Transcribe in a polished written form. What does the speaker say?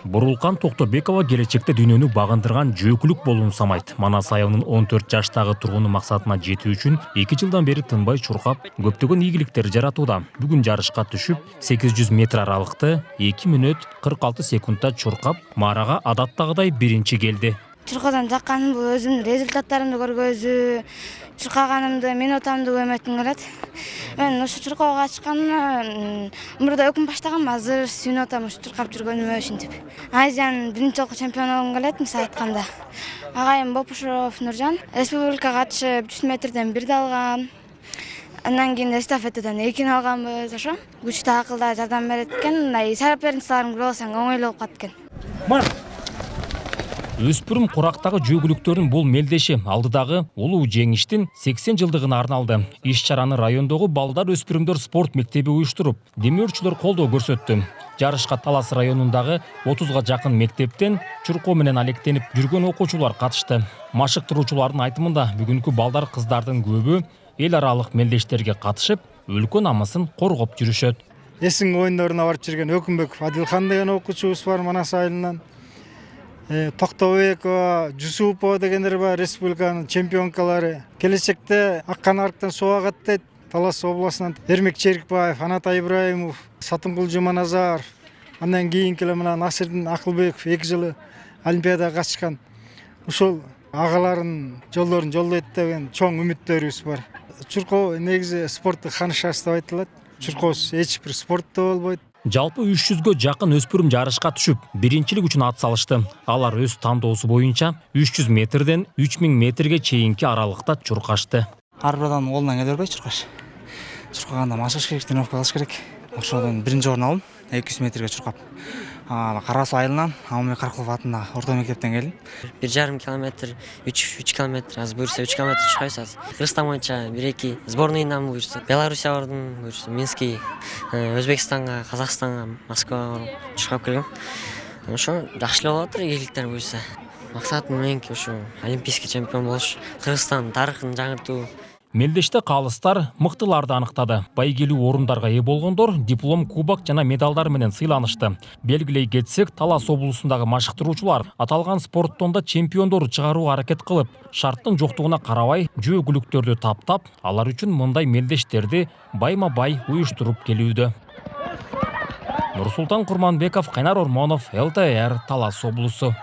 Бурулкан Токтобекова келечекте дүйнөнү багындырган жөөкүлүк болууну самайт. Манас айылынын 14 жаштагы тургуну максатына жетүү үчүн 2 жылдан бери тынбай чуркап, көптөгөн ийгиликтер жаратууда. Бүгүн жарышка түшүп, 800 метр аралыкты 2 мүнөт 46 секундта чуркап, маарага адаттагыдай биринчи келди. Чуркадан жакканым бул өзүмдүн результаттарымды көргөзүү, чуркаганымды, минутамды көмөтүм келет. Мен ушу чуркоого катышкан мурда өкүм баштагам, азыр минутам ушу чуркап жүргөнүмө ушинтип. Азиянын биринчи жолку чемпиону болгум келет, мисалы айтканда. Агайым Бопушов Нуржан республикага катышып 100 метрден 1 алгам. Андан кийин эстафетадан 2 алганбыз, ошо. Күчтүү акылда жардам берет экен, мындай соперниктарым көрүп алсаң оңойлуу болуп калат экен. Өспүрүм курактагы жөөкүлүктөрүн бул мелдеши алдыдагы улуу жеңиштин 80 жылдыгына арналды. Иш-чараны райондогу балдар өспүрүмдөр спорт мектеби уюштуруп, демөөрчүлөр колдоо көрсөттү. Жарышка Талас районундагы 30га жакын мектептен чуркоо менен алектенип жүргөн окуучулар катышты. Машыктыруучулардын айтымында бүгүнкү балдар кыздардын көбү эл аралык мелдештерге катышып, өлкө намысын коргоп жүрүшөт. Эсин оюндоруна барып жүргөн Өкүмбеков Адилхан деген окуучубуз бар Манас айылынан. Токтобекова, Жусупова дегендер бар, республиканын чемпионкалары. Келечекте Аккан арктан суу агат дейт. Талас областынан Эрмек Черикбаев, Анатай Ибраимов, Сатынгул Жуманазаров. Андан кийинки эле мына Насирдин Акылбеков 2 жылы Олимпиадага катышкан. Ушул агаларын жолдорун жолдойт деген чоң үмүттөрүбүз бар. Чуркоо негизи спорттук ханышасы деп айтылат. Чуркоосуз эч бир спортто болбойт. Жалпы 300гө жакын өспүрүм жарышка түшүп, биринчилик үчүн ат салышты. Алар өз тандоосу боюнча 300 метрден 3000 метрге чейинки аралыкта чуркашты. Ар бир адамдын колунан келе бербейт чуркаш. Чуркаганда машыгыш керек, тренировка кылыш керек. Ошодон биринчи орун алдым 200 метрге чуркап. Кара Суу айылынан Алмек Каркулов атындагы орто мектептен келдим. 1,5 километр, 3 километр, азыр буюрса 3 километр чуркайбыз азыр. Кыргызстан боюнча 1-2 сборныйдан буюрса, Белоруссия бардым, буюрса Минский, Өзбекстанга, Казакстанга, Москвага барып чуркап келгем. Ошо жакшы эле болуп атыр, ийгиликтер буюрса. Максатым меники ушу олимпийский чемпион болуш, Кыргызстан тарыхын жаңыртуу. Мелдеште калыстар мыктыларды аныктады. Байгелүү орундарга ээ болгондор диплом, кубок жана медалдар менен сыйланышты. Белгилей кетсек, Талас облусундагы машыктыруучулар аталган спорттон да чемпиондор чыгарууга аракет кылып, шарттын жоктугуна карабай жөөкүлүктөрдү таптап, алар үчүн мындай мелдештерди байма-бай уюштуруп келүүдө. Нурсултан Курманбеков, Кайнар Ормонов, ЛТР, Талас облусу.